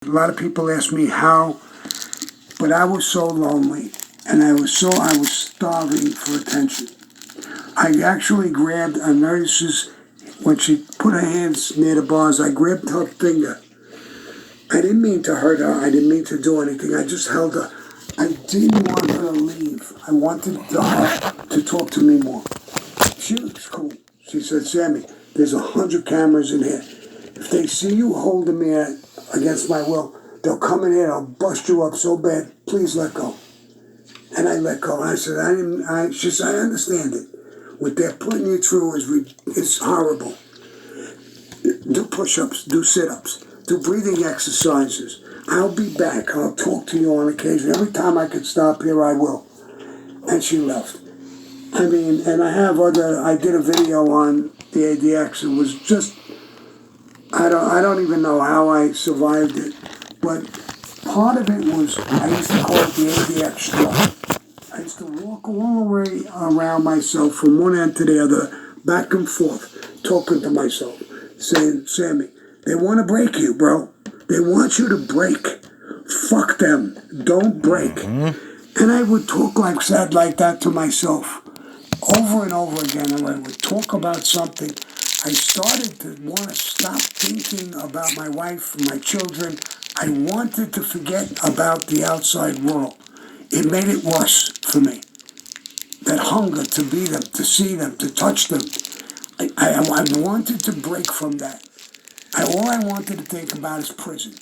A lot of people ask me how, but I was so lonely, and I was starving for attention. I actually grabbed a nurse's, when she put her hands near the bars, I grabbed her finger. I didn't mean to hurt her. I didn't mean to do anything. I just held her. I didn't want her to leave. I wanted her to talk to me more. She was cool. She said, Sammy, there's 100 cameras in here. If they see you holding me against my will, they'll come in here, they'll bust you up so bad. Please let go. And I let go. I said, she said, I understand it. What they're putting you through is horrible. Do push-ups, do sit-ups, do breathing exercises. I'll be back. I'll talk to you on occasion. Every time I could stop here, I will. And she left. I mean, and I did a video on the ADX. It was just, I don't even know how I survived it. But part of it was, I used to call it the ADX drug. I used to walk all the way around myself from one end to the other, back and forth, talking to myself, saying, Sammy, they want to break you, bro. They want you to break. Fuck them. Don't break. Mm-hmm. And I would talk like that to myself over and over again. And I would talk about something. I started to want to stop thinking about my wife and my children. I wanted to forget about the outside world. It made it worse for me. That hunger to be them, to see them, to touch them. I wanted to break from that. All I wanted to think about is prison.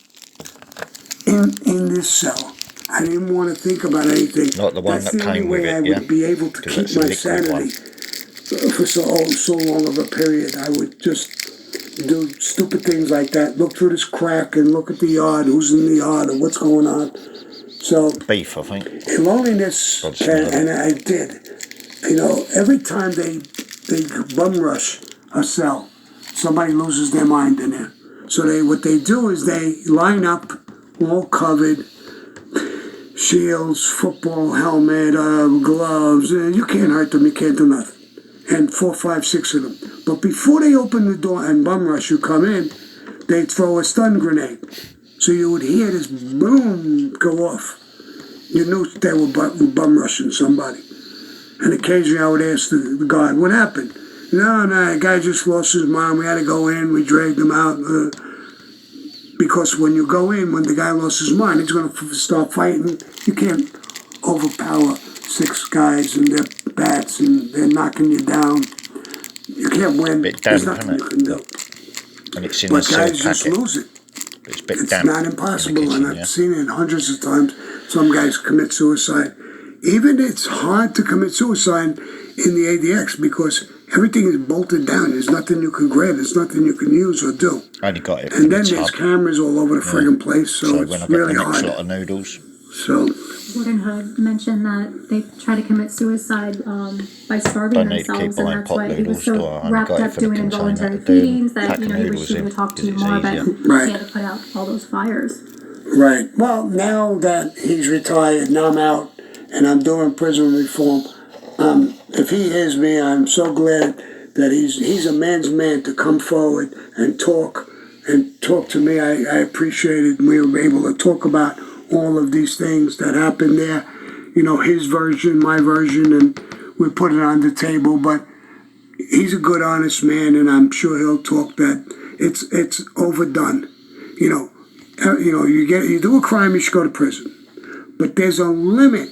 In this cell. I didn't want to think about anything. Not the one That's that came with it, I would be able to keep my sanity for so long of a period. I would just do stupid things like that. Look through this crack and look at the yard, who's in the yard, or what's going on. So beef, I think. Loneliness, and I did. You know, every time they bum rush a cell, somebody loses their mind in there. So what they do is they line up, all covered, shields, football helmet, gloves. You can't hurt them. You can't do nothing. And 4, 5, 6 of them. But before they open the door and bum rush you come in, they throw a stun grenade. So you would hear this boom go off. You knew they were bum rushing somebody. And occasionally I would ask the guard, what happened? No, the guy just lost his mom. We had to go in. We dragged him out. Because when you go in, when the guy lost his mind, he's going to start fighting. You can't overpower 6 guys and their bats and they're knocking you down. You can't win. There's nothing you can do. And it's in but guys just lose it. It's not impossible, and I've seen it hundreds of times. Some guys commit suicide. Even it's hard to commit suicide in the ADX because everything is bolted down. There's nothing you can grab. There's nothing you can use or do. I only got it. And then there's cameras all over the friggin' place, so it's when I really got the hard. Next lot of noodles. So Warden Hood mentioned that they try to commit suicide by starving themselves, and that's why he was so wrapped up doing involuntary feedings that he wished he would talk to you more, but he had to put out all those fires. Right. Well, now that he's retired, now I'm out and I'm doing prison reform. If he hears me, I'm so glad that he's a man's man to come forward and talk to me. I appreciate it. We were able to talk about all of these things that happened there. You know, his version, my version, and we put it on the table. But he's a good, honest man, and I'm sure he'll talk that it's overdone. You do a crime, you should go to prison. But there's a limit.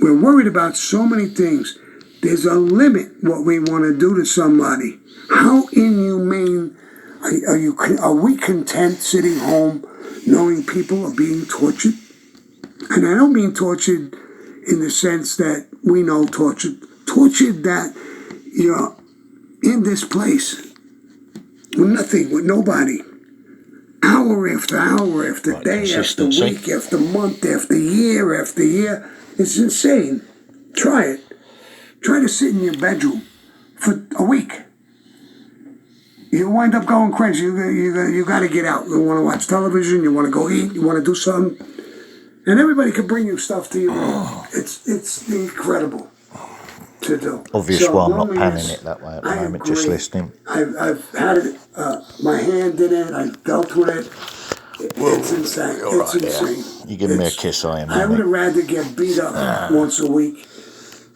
We're worried about so many things. There's a limit what we want to do to somebody. How inhumane are we content sitting home knowing people are being tortured? And I don't mean tortured in the sense that we know tortured. Tortured that you're in this place with nothing, with nobody. Hour after hour, after day, after week, after month, after year. It's insane. Try it. Try to sit in your bedroom for a week. You wind up going crazy. You got to get out. You want to watch television. You want to go eat. You want to do something. And everybody can bring you stuff to you. It's incredible to do. Obvious why I'm not panning it that way at the moment, just listening. I've had it, my hand in it. I dealt with it. It's insane. It's insane. You give me a It's- kiss, I am. I would have rather get beat up once a week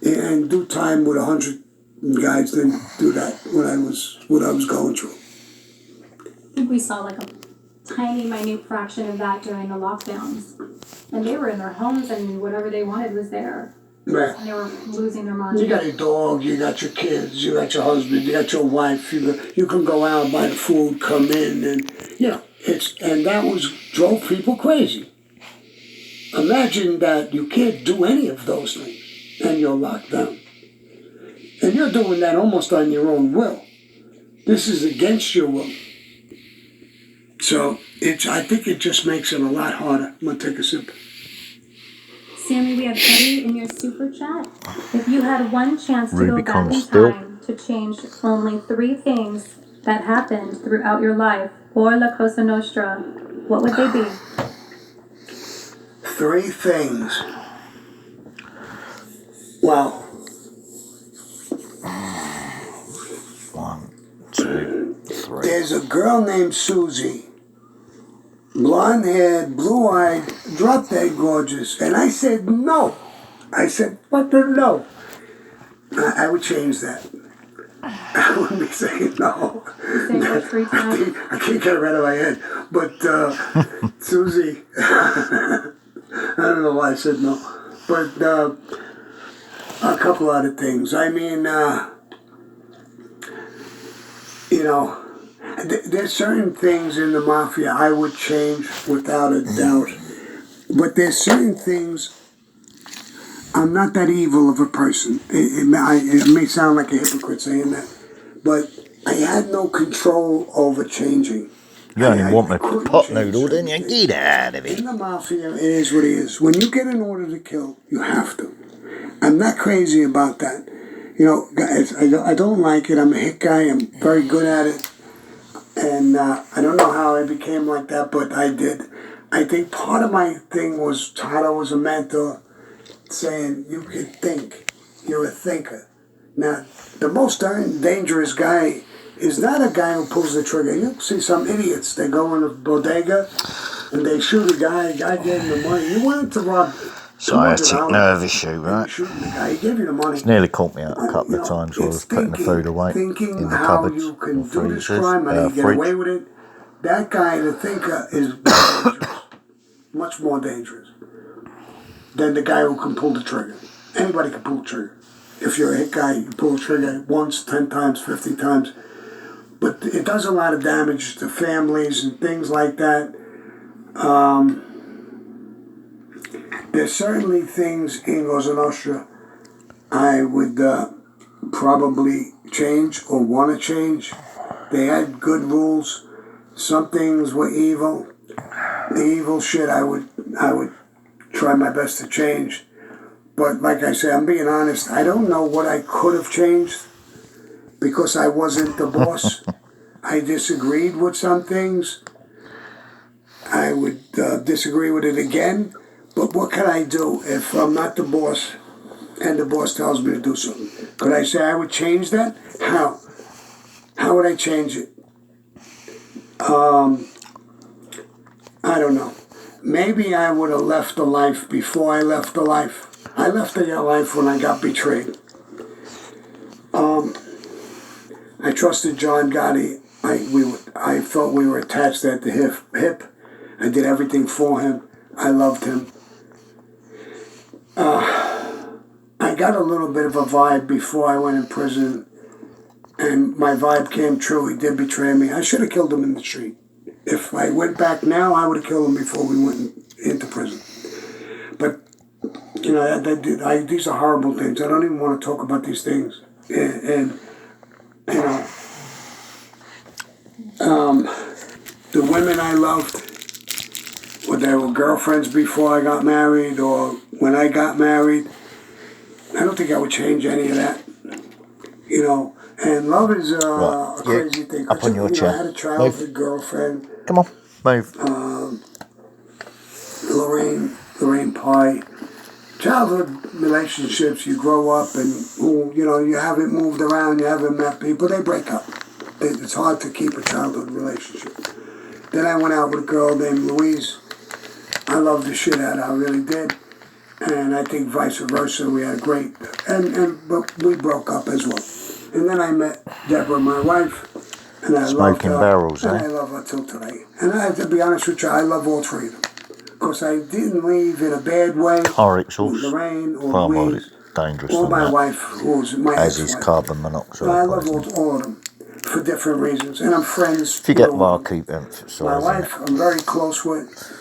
and do time with 100 guys than do that what I was going through. I think we saw like a tiny, minute fraction of that during the lockdowns. And they were in their homes and whatever they wanted was there. Right. And they were losing their minds. You got a dog, you got your kids, you got your husband, you got your wife. You can go out, buy the food, come in, and and that drove people crazy. Imagine that you can't do any of those things, and you're locked down, and you're doing that almost on your own will. This is against your will. So I think it just makes it a lot harder. I'm gonna take a sip. Sammy, we have Eddie in your super chat. If you had one chance to go back in still. time to change only 3 things that happened throughout your life or La Cosa Nostra, what would they be? 3 things. Wow. 1, 2, 3. There's a girl named Susie. Blonde-haired, blue-eyed, drop-dead gorgeous. And I said no. I said, what the no? I would change that. I wouldn't be saying no. Say it 3 times. I can't get it right out of my head. But Susie, I don't know why I said no. But a couple other things. I mean, there's certain things in the mafia I would change without a doubt. But there's certain things, I'm not that evil of a person. It may sound like a hypocrite saying that. But I had no control over changing. You only want me couldn't pot change noodle, didn't you? certain things. Get out of In it. the mafia, it is what it is. When you get an order to kill, you have to. I'm not crazy about that. Guys, I don't like it. I'm a hit guy. I'm very good at it. And I don't know how I became like that, but I did. I think part of my thing was Tata was a mentor saying, you can think. You're a thinker. Now, the most dangerous guy is not a guy who pulls the trigger. You see some idiots. They go in a bodega and they shoot a guy. The guy gave them the money. You wanted to rob Sciatic nerve issue, right? Shooting the guy. He gave you the money. It's nearly caught me out a couple of times while I was putting the food away Thinking in the how cupboards you can or do this freezers, crime, how you get fridge. away with it. That guy, the thinker, is dangerous. Much more dangerous than the guy who can pull the trigger. Anybody can pull the trigger. If you're a hit guy, you pull the trigger once, 10 times, 50 times. But it does a lot of damage to families and things like that. There's certainly things in Cosa Nostra I would probably change or want to change. They had good rules. Some things were evil. The evil shit I would try my best to change. But like I say, I'm being honest, I don't know what I could have changed because I wasn't the boss. I disagreed with some things. I would disagree with it again. But what can I do if I'm not the boss and the boss tells me to do something? Could I say I would change that? How? How would I change it? I don't know. Maybe I would have left the life before I left the life. I left the life when I got betrayed. I trusted John Gotti. I felt we were attached at the hip. I did everything for him. I loved him. I got a little bit of a vibe before I went in prison, and my vibe came true. He did betray me. I should have killed him in the street. If I went back now, I would have killed him before we went into prison. But, these are horrible things. I don't even want to talk about these things. And the women I loved, whether they were girlfriends before I got married or when I got married, I don't think I would change any of that. And love is a crazy thing. Up on your chair. I had a childhood girlfriend. Come on, move. Lorraine Pye. Childhood relationships, you grow up and you haven't moved around, you haven't met people, they break up. It's hard to keep a childhood relationship. Then I went out with a girl named Louise. I loved the shit out of her, I really did. And I think vice versa, we had a great, but we broke up as well. And then I met Deborah, my wife, and I loved her. Smoking barrels, and eh? I love her till today. And I have to be honest with you, I love all three of them. Because I didn't leave in a bad way. Car exhaust. Lorraine or Far more Louise. dangerous Or than my that. wife, who was my As is ex-wife. carbon monoxide. But I love poisoning. all of them for different reasons. And I'm friends. If you get with why all I of them. keep emphasising My it. wife, I'm very close with.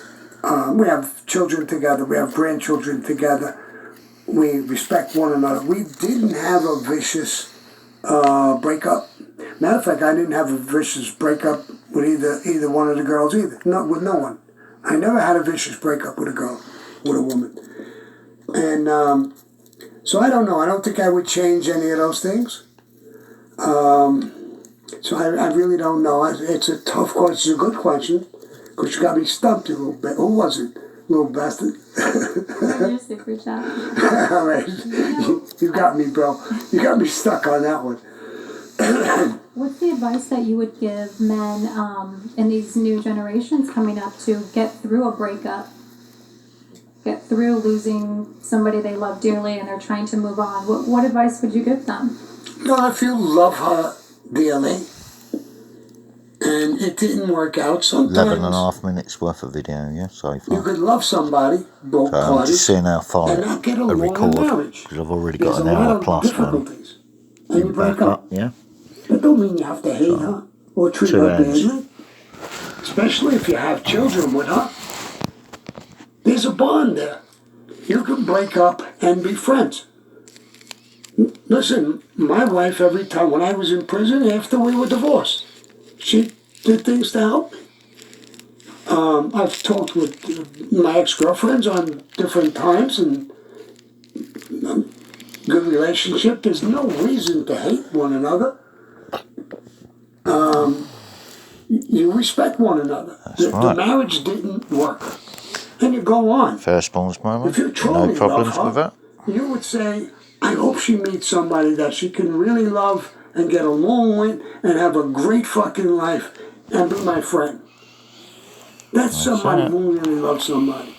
We have children together. We have grandchildren together. We respect one another. We didn't have a vicious breakup. Matter of fact, I didn't have a vicious breakup with either one of the girls either. Not with no one. I never had a vicious breakup with a girl, with a woman. And so I don't know. I don't think I would change any of those things. So I really don't know. It's a tough question. It's a good question. Because you got me stumped a little bit. Who was it? Little bastard. Your super chat. All right. You got me, bro. You got me stuck on that one. What's the advice that you would give men in these new generations coming up to get through a breakup? Get through losing somebody they love dearly and they're trying to move on. What advice would you give them? No, if you love her dearly and it didn't work out, sometimes 11.5 minutes worth of video, yeah, so you far. could love somebody, both So I'm parties, just seeing how far and not get I along in record. marriage. Because I've already There's got an a lot hour of plus one. difficulties. And you break Back up. up, yeah. That don't mean you have to hate her or treat Two her ends. badly. Especially if you have children with her. There's a bond there. You can break up and be friends. Listen, my wife, every time when I was in prison, after we were divorced, she did things to help me. I've talked with my ex-girlfriends on different times and good relationship. There's no reason to hate one another. You respect one another. The right. marriage didn't work. And you go on. Firstborn's moment. If you No truly problems love with her, that. you would say, I hope she meets somebody that she can really love and get along with and have a great fucking life and be my friend. That's somebody it. who really loves somebody.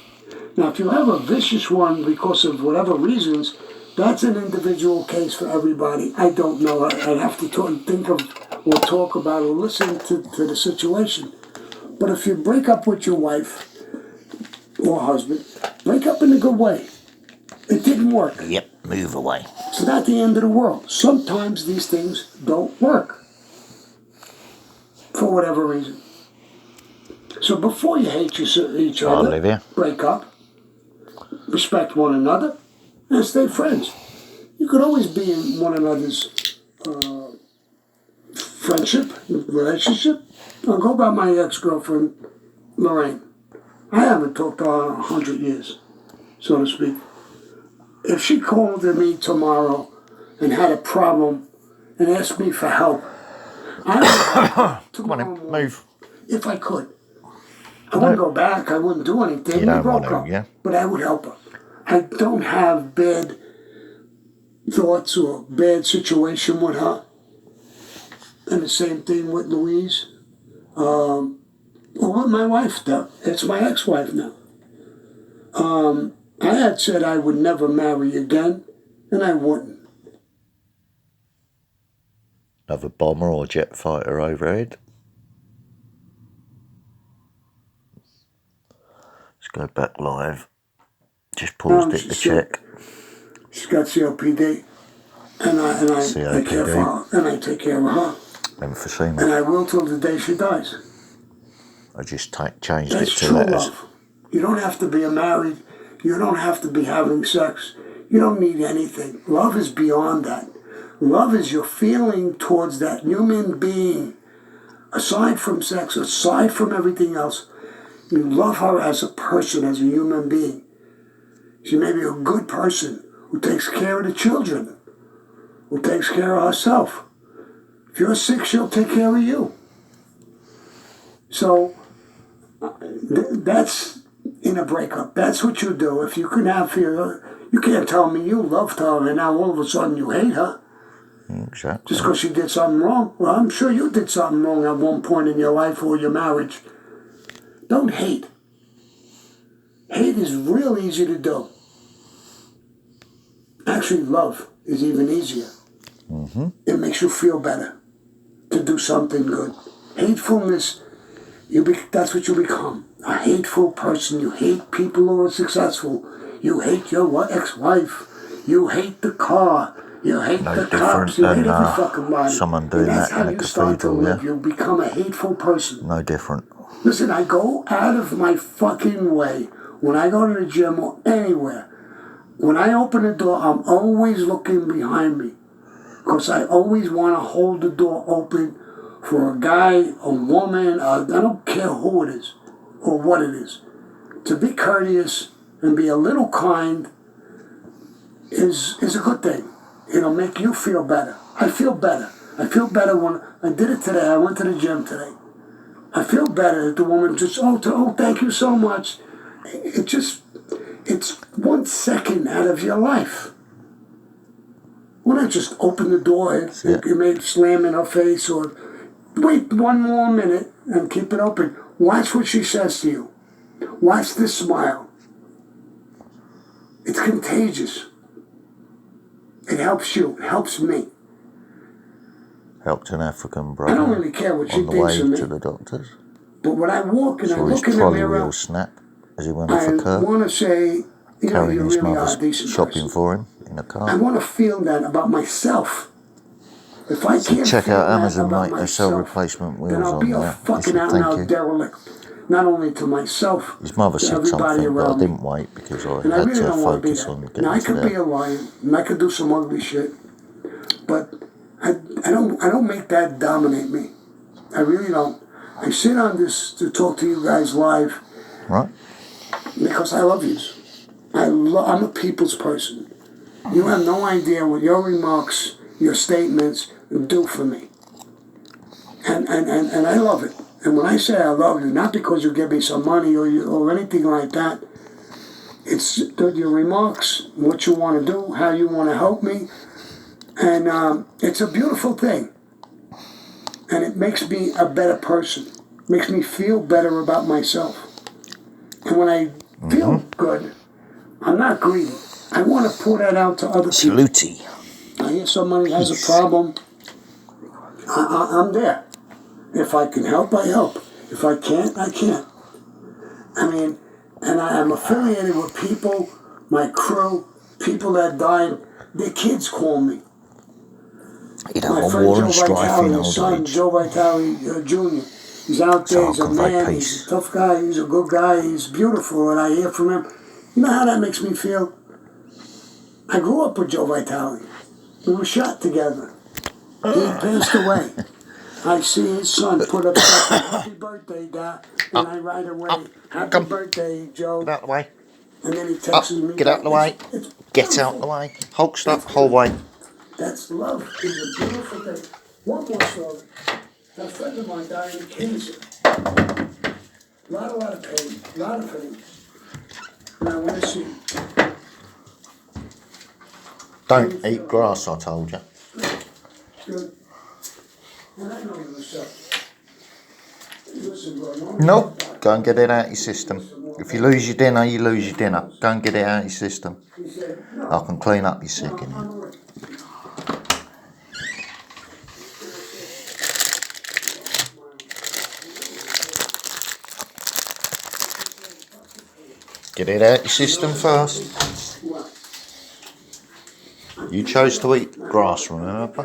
Now, if you have a vicious one because of whatever reasons, that's an individual case for everybody. I don't know. I'd have to think of or talk about or listen to the situation. But if you break up with your wife or husband, break up in a good way. It didn't work. Yep, move away. It's not the end of the world. Sometimes these things don't work for whatever reason. So before you hate each other, Olivia. break up, respect one another, and stay friends. You could always be in one another's friendship, relationship. I'll go about my ex-girlfriend, Lorraine. I haven't talked to her in 100 years, so to speak. If she called to me tomorrow and had a problem and asked me for help, I would help Come on tomorrow in, morning, move. if I could. I wouldn't go back. I wouldn't do anything. You We don't broke want to, up. yeah? But I would help her. I don't have bad thoughts or bad situation with her. And the same thing with Louise. Or with my wife now. It's my ex-wife now. I had said I would never marry again, and I wouldn't. Another bomber or jet fighter overhead. Let's go back live. Just paused it to check. She's got COPD, and I take care of her, and I take care of her, Emphysema. and I will till the day she dies. I just changed That's it to true letters. love. You don't have to be married. You don't have to be having sex. You don't need anything. Love is beyond that. Love is your feeling towards that human being. Aside from sex, aside from everything else, you love her as a person, as a human being. She may be a good person who takes care of the children, who takes care of herself. If you're sick, she'll take care of you. So that's in a breakup. That's what you do. If you can have fear, you can't tell me you loved her and now all of a sudden you hate her. Exactly. Just because she did something wrong. Well, I'm sure you did something wrong at one point in your life or your marriage. Don't hate. Hate is real easy to do. Actually, love is even easier. It makes you feel better to do something good. Hatefulness, that's what you become. A hateful person. You hate people who are successful. You hate your ex-wife. You hate the car. You hate the cops. You hate every fucking body. Someone doing that in a cathedral, yeah? You become a hateful person. No different. Listen, I go out of my fucking way when I go to the gym or anywhere. When I open the door, I'm always looking behind me. Because I always want to hold the door open for a guy, a woman, I don't care who it is or what it is. To be courteous and be a little kind is a good thing. It'll make you feel better. I feel better. I feel better when I did it today. I went to the gym today. I feel better that the woman just, oh, thank you so much. It's 1 second out of your life. Why not just open the door and you may slam in her face, or wait 1 more minute and keep it open. Watch what she says to you. Watch this smile. It's contagious. It helps you. It helps me. Helped an African brother I don't really care what she on the thinks way of me. to the doctors. But when I walk and I Saw his look in the trolley mirror, wheel snap as he went off I a curb, want to say, you carrying his really are a mother's decent shopping person. for him in a I car. want to feel that about myself. If I can't Check feel out that Amazon, about mate. They sell myself, replacement then wheels I'll on be a there. He fucking said out and thank out you. derelict. Not only to myself, His mother to said everybody something, but I around me. didn't wait because I And I had really to don't want to be focus that. on Now, getting I to could be there. a lion, and I could do some ugly shit, but I don't make that dominate me. I really don't. I sit on this to talk to you guys live Right? because I love you. I'm a people's person. You have no idea what your remarks, your statements do for me. And I love it. And when I say I love you, not because you give me some money or anything like that, it's your remarks, what you want to do, how you want to help me. And it's a beautiful thing. And it makes me a better person. Makes me feel better about myself. And when I feel good, I'm not greedy. I want to pour that out to other people. Saluti. I hear somebody has a problem, I'm there. If I can help, I help. If I can't, I can't. I mean, and I am affiliated with people, my crew, people that died, their kids call me. You know, My on friend war Joe and strife Vitale, in his old son, age. Joe Vitale Jr. He's out there, he's a man, he's a tough guy, he's a good guy, he's beautiful, and I hear from him. You know how that makes me feel? I grew up with Joe Vitale. We were shot together. He passed away. I see his son put up happy birthday, Dad, and I right away, happy birthday, Joe. Get out the way. And then he texts me. Get out the way. It's Get out the way. Hold, stop, hold way. That's love. Is a beautiful thing. One more story. A friend of mine died of cancer. A lot of pain. A lot of pain. And I went to see him. Don't eat grass, I told you. Good. And I know you were so. Listen, bro. Nope. Go and get it out of your system. If you lose your dinner, you lose your dinner. Go and get it out of your system. I can clean up your sick in here. Get it out your system first. You chose to eat grass, remember?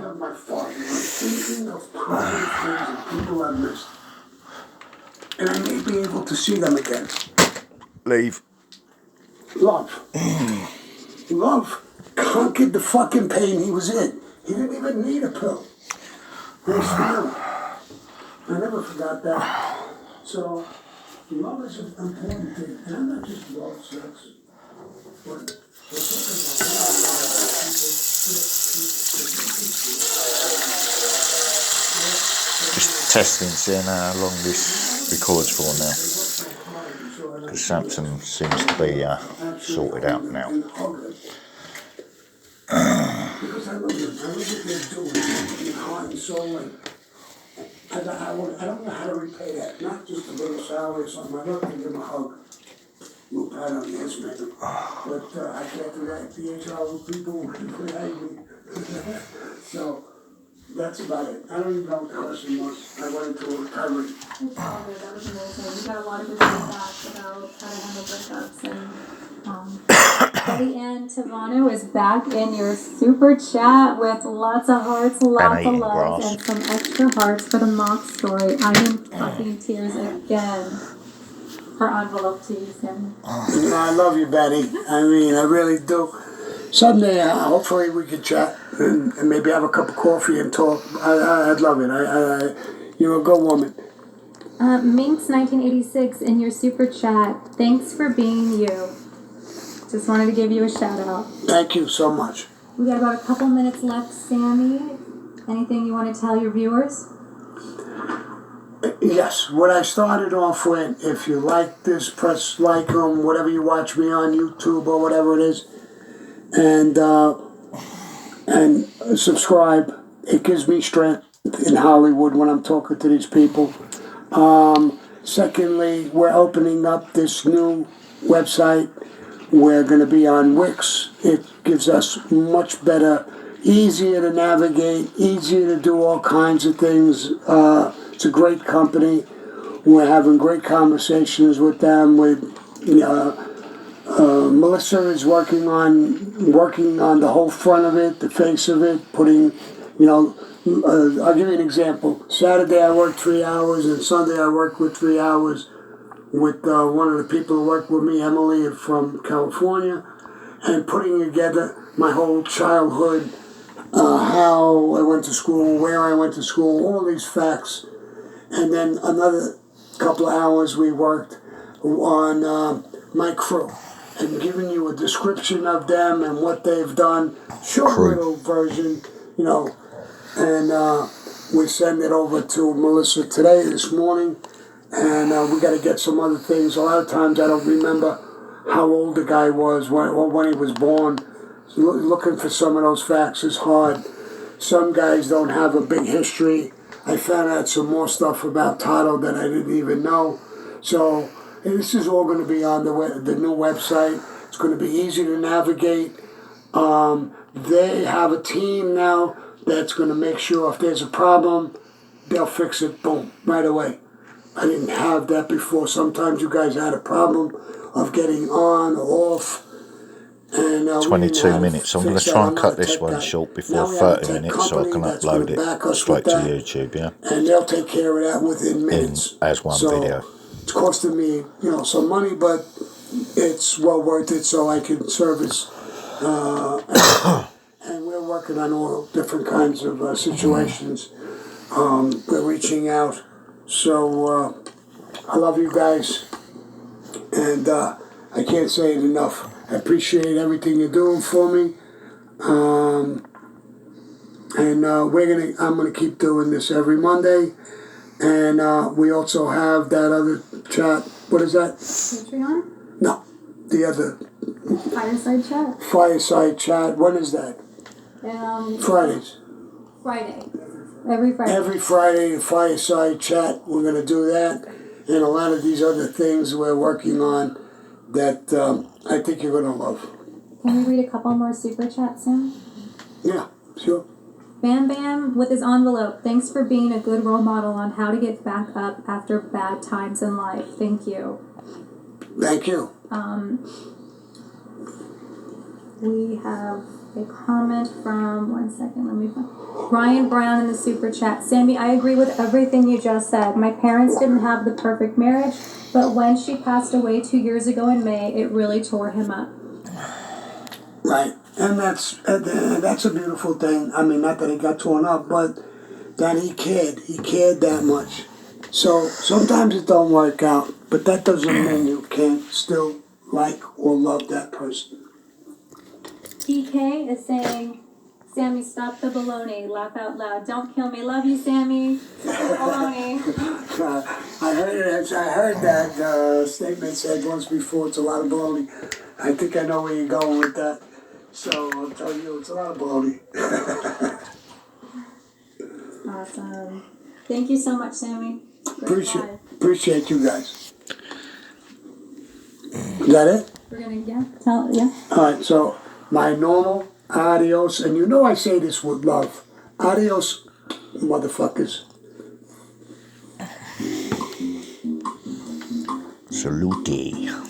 And I may be able to see them again. Leave. Love. Love conquered the fucking pain he was in. He didn't even need a pill. His family. I never forgot that. So, love is an important thing. And I'm not just love sex. But Just testing, seeing how long this records for now. Because Samson seems to be sorted out now. because I love them. I love what they're doing. Heart and soul. I don't know how to repay that, not just a little salary or something, I'd love to give him a hug. Little pat on the ass maybe, but I can't do that, the HR people would hate me. So, that's about it, I don't even know what the question was, I went into a recovery. It's all good, that was amazing. We got a lot of good feedback about how to handle breakups Betty Ann Tavano is back in your super chat with lots of hearts, lots of loves, and some extra hearts for the mock story. I am fucking tears again. Her envelope to you, Sam. I love you, Betty. I mean, I really do. Someday, hopefully, we could chat and maybe have a cup of coffee and talk. I'd love it. You're a good woman. Minx 1986 in your super chat. Thanks for being you. Just wanted to give you a shout out. Thank you so much. We got about a couple minutes left, Sammy. Anything you want to tell your viewers? Yes, what I started off with, if you like this, press like them, whatever you watch me on YouTube or whatever it is, and subscribe. It gives me strength in Hollywood when I'm talking to these people. Secondly, we're opening up this new website. We're going to be on Wix. It gives us much better, easier to navigate, easier to do all kinds of things. It's a great company. We're having great conversations with them. Melissa is working on the whole front of it, the face of it, putting, I'll give you an example. Saturday I worked 3 hours, and Sunday I worked with 3 hours with one of the people who worked with me, Emily from California, and putting together my whole childhood, how I went to school, where I went to school, all these facts. And then another couple of hours we worked on my crew and giving you a description of them and what they've done, short little version, and we send it over to Melissa this morning, and we got to get some other things. A lot of times I don't remember how old the guy was when he was born. So looking for some of those facts is hard. Some guys don't have a big history. I found out some more stuff about Toto that I didn't even know. So this is all going to be on the new website. It's going to be easy to navigate. They have a team now that's going to make sure if there's a problem, they'll fix it, boom, right away. I didn't have that before. Sometimes you guys had a problem of getting on or off. And 22 minutes. I'm going to try and cut this one short before 30 minutes so I can upload it straight to YouTube, yeah? And they'll take care of that within minutes. As one video. It's costing me, some money, but it's well worth it so I can service. And we're working on all different kinds of situations. We're reaching out. So I love you guys. And I can't say it enough. I appreciate everything you're doing for me. And I'm gonna keep doing this every Monday. And we also have that other chat. What is that? Patreon? No, the other. Fireside chat? Fireside chat. When is that? Fridays. Friday. Every Friday. Every Friday, the Fireside chat. We're gonna do that, and a lot of these other things we're working on that I think you're gonna love. Can we read a couple more super chats, Sam? Yeah, sure. Bam Bam with his envelope. Thanks for being a good role model on how to get back up after bad times in life. Thank you. Thank you. We have a comment from, one second, let me find. Ryan Brown in the super chat. Sammy, I agree with everything you just said. My parents didn't have the perfect marriage, but when she passed away 2 years ago in May, it really tore him up. Right, and that's a beautiful thing. I mean, not that he got torn up, but that he cared. He cared that much. So sometimes it don't work out, but that doesn't mean you can't still like or love that person. DK is saying, Sammy, stop the baloney. Laugh out loud. Don't kill me. Love you, Sammy. Baloney. I heard that statement said once before. It's a lot of baloney. I think I know where you're going with that. So I'll tell you, it's a lot of baloney. Awesome. Thank you so much, Sammy. Great live. Appreciate you guys. Is that it? We're gonna, yeah. Alright, so my normal adios, and you know I say this with love. Adios, motherfuckers. Salute.